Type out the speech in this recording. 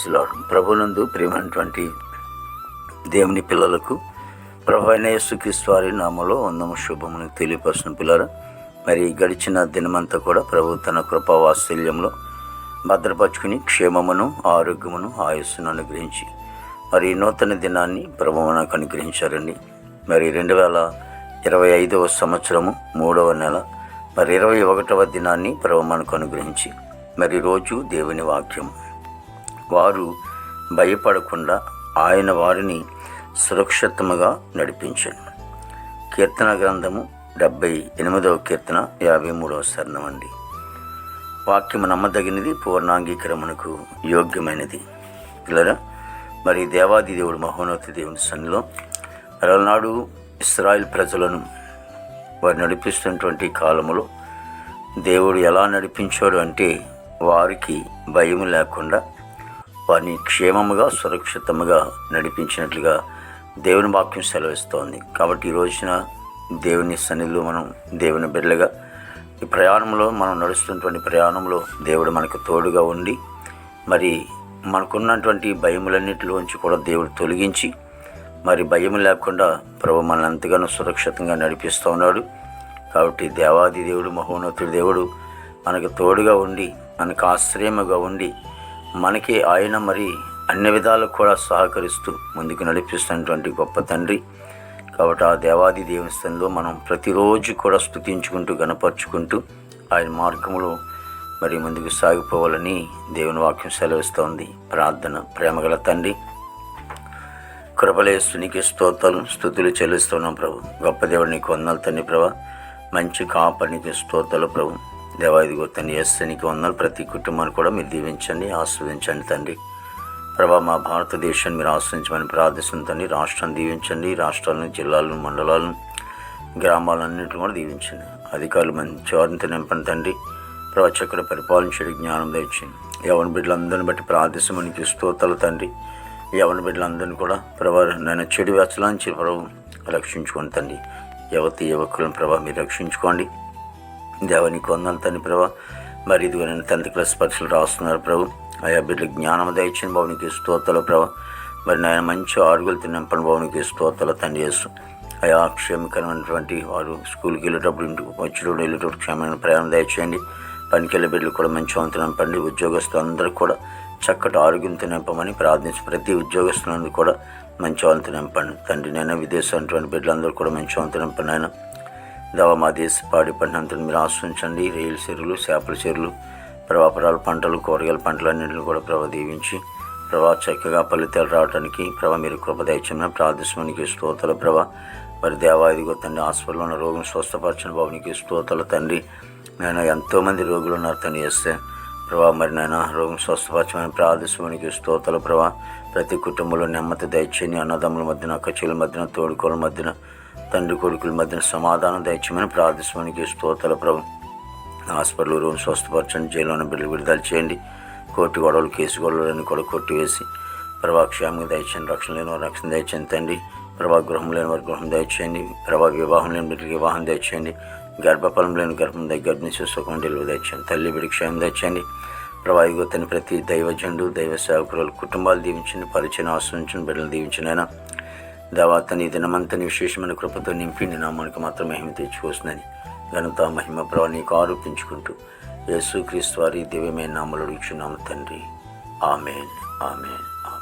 Praise lord. ప్రభునందు ప్రియమైనటువంటి దేవుని పిల్లలకు ప్రభు అయిన యేసుక్రీస్తు వారి నామములో వందము శుభమును తెలియపరుచిన పిల్లరా, మరి గడిచిన దినమంతా కూడా ప్రభు తన కృపా వాత్సల్యంలో భద్రపరుచుకుని క్షేమమును ఆరోగ్యమును ఆయుస్సును అనుగ్రహించి మరి నూతన దినాన్ని ప్రభు మనకు అనుగ్రహించారండి. మరి 2025వ సంవత్సరము 3వ నెల మరి 21వ దినాన్ని ప్రభు మనకు అనుగ్రహించి మరి రోజు దేవుని వాక్యం, వారు భయపడకుండా ఆయన వారిని సురక్షితముగా నడిపించాడు. కీర్తన గ్రంథము 78వ కీర్తన 53వ శరణం అండి. వాక్యము నమ్మదగినది, పూర్ణాంగీకరమునకు యోగ్యమైనది. పిల్లరా, మరి దేవాది దేవుడు మహోన్నత దేవుని సన్నిలో నాడు ఇశ్రాయేల్ ప్రజలను వారు నడిపిస్తున్నటువంటి కాలములో దేవుడు ఎలా నడిపించాడు అంటే, వారికి భయం లేకుండా వారిని క్షేమముగా సురక్షితముగా నడిపించినట్లుగా దేవుని వాక్యం సెలవిస్తోంది. కాబట్టి ఈ రోజున దేవుని సన్నిధిలో మనం దేవుని బిడ్డలుగా ఈ ప్రయాణంలో మనం నడుస్తున్నటువంటి ప్రయాణంలో దేవుడు మనకు తోడుగా ఉండి మరి మనకున్నటువంటి భయములన్నిటిలోంచి కూడా దేవుడు తొలగించి మరి భయం లేకుండా ప్రభు మనల్ని ఎంతగానో సురక్షితంగా నడిపిస్తూ ఉన్నాడు. కాబట్టి దేవాది దేవుడు మహోన్నతుడు దేవుడు మనకు తోడుగా ఉండి మనకు ఆశ్రయముగా ఉండి మనకి ఆయన మరి అన్ని విధాలకు కూడా సహకరిస్తూ ముందుకు నడిపిస్తున్నటువంటి గొప్ప తండ్రి. కాబట్టి ఆ దేవాది దేవుని స్థానంలో మనం ప్రతిరోజు కూడా స్తుతించుకుంటూ గణపరుచుకుంటూ ఆయన మార్గంలో మరి ముందుకు సాగిపోవాలని దేవుని వాక్యం సెలవిస్తోంది. ప్రార్థన. ప్రేమగల తండ్రి, కృపలేస్తునికి స్తోత్రాలు స్తుతులు చెల్లిస్తున్నాం ప్రభు. గొప్ప దేవుడు నీకు వందనాలు తండ్రి ప్రభా. మంచి కాపరికి స్తోత్రాలు ప్రభు. దేవాదిగో తండ్రి ఎస్సనికి వందనాలు. ప్రతి కుటుంబాన్ని కూడా మీరు దీవించండి, ఆస్వాదించండి తండ్రి ప్రభా. మా భారతదేశాన్ని మీరు ఆశ్రయించమని ప్రార్థిస్తుంది తండ్రి. రాష్ట్రాన్ని దీవించండి, రాష్ట్రాలను, జిల్లాలను, మండలాలను, గ్రామాలన్నింటిని కూడా దీవించండి. అధికారులు మంచి వారితో నింపండి తండ్రి ప్రభా. చక్కగా పరిపాలించే జ్ఞానం తెచ్చింది. యవన బిడ్డలందరిని బట్టి ప్రార్థించమనికి స్తోత్రాలు తండ్రి. యవన బిడ్డలందరినీ కూడా ప్రభా నేను చెడు వ్యసలాంచి ప్రభు రక్షించుకోండి తండ్రి. యువతి యువకులను ప్రభా మీరు రక్షించుకోండి. దేవానికి వందనాలు తండ్రి ప్రభా. మరి ఇదిగో నేను 10th క్లాస్ పరీక్షలు రాస్తున్నారు ప్రభు. ఆయా బిడ్డలకు జ్ఞానం దయచిన భవనికి స్తోత్రాలు ప్రభా. మరి నాయన మంచి ఆరుగులతో నింపని భవనికి స్తోత్రాలు తండ్రి చేస్తూ ఆయా క్షేమకరమైనటువంటి వారు స్కూల్కి వెళ్ళేటప్పుడు ఇంటికి వచ్చేటప్పుడు వెళ్ళేటప్పుడు క్షేమమైన ప్రయాణం దయచేయండి. పనికి వెళ్ళే బిడ్డలు కూడా మంచి వంతు నింపండి. ఉద్యోగస్తులందరూ కూడా చక్కటి ఆరోగ్యంతో నింపమని ప్రార్థించి ప్రతి ఉద్యోగస్తులందరూ కూడా మంచి వంతు నింపండి తండ్రి. నేను విదేశం బిడ్డలందరూ కూడా మంచి వంతు నింపండి. ఆయన దేవ మా దేశ పాడి పంటంతా మీరు ఆశ్రయించండి. రేలు చెరువులు, చేపల చెరువులు, ప్రభాపరాల పంటలు, కూరగాయల పంటలన్నింటినీ కూడా ప్రభావ దీవించి ప్రభావ చక్కగా ఫలితాలు రావడానికి ప్రభావ మీరు కృప దయచేయమని ప్రార్థించడానికి స్తోత్రాలు ప్రభా. మరి దేవాదిగో తండ్రి హాస్పిటల్లో ఉన్న రోగం స్వస్థపరచిన భవనికి స్తోత్రాలు తండ్రి. నేను ఎంతోమంది రోగులు ఉన్నారు తండ్రి చేస్తే ప్రభా. మరి నేను రోగం స్వస్థపరచమని ప్రార్థించడానికి స్తోత్రాలు ప్రభా. ప్రతి కుటుంబంలో నెమ్మది దయచేయండి. అన్నదమ్ముల మధ్యన, అక్కచెల మధ్యన, తోడుకోల మధ్యన, తండ్రి కొడుకుల మధ్యన సమాధానం దయచేయమని ప్రార్థించడానికి స్తోత్రాలు ప్రభు. హాస్పిటల్ రూమ్ స్వస్థపరచండి. జైల్లోని బిడ్డలు విడుదల చేయండి. కోర్టు గొడవలు, కేసు గొడవలని కూడా కొట్టివేసి ప్రభా క్షేమంగా దయచేయండి. రక్షణ లేని వారు రక్షణ దయచేయండి తండ్రి ప్రభా. గృహం లేని వారి గృహం దయచేయండి ప్రభా. వివాహం లేని బిడ్డలకి వివాహం దయచేయండి. గర్భఫలం లేని గర్భం గర్భిణీ సుఖం డెలివరీ దయచేయండి. తల్లి బిడ్డకి క్షేమం దయచేయండి ప్రభా. ఇగో తన ప్రతి దైవజనుడు, దైవ సేవకురాలు కుటుంబాలు దీవించండి. పరిచయం ఆశ్రయించండి. బిడ్డలు దీవించండి. అయినా దేవాతని దినమంతని విశేషమైన కృపతో నింపి నీ నామానికి మాత్రం మహిమ తెచ్చుకొస్తుందని ఘనత మహిమ ప్రభా నీకు ఆరోపించుకుంటూ యేసుక్రీస్తు వారి దివ్యమైన నామములో అడుగుచున్నాము తండ్రి. ఆమేన్, ఆమేన్, ఆమేన్.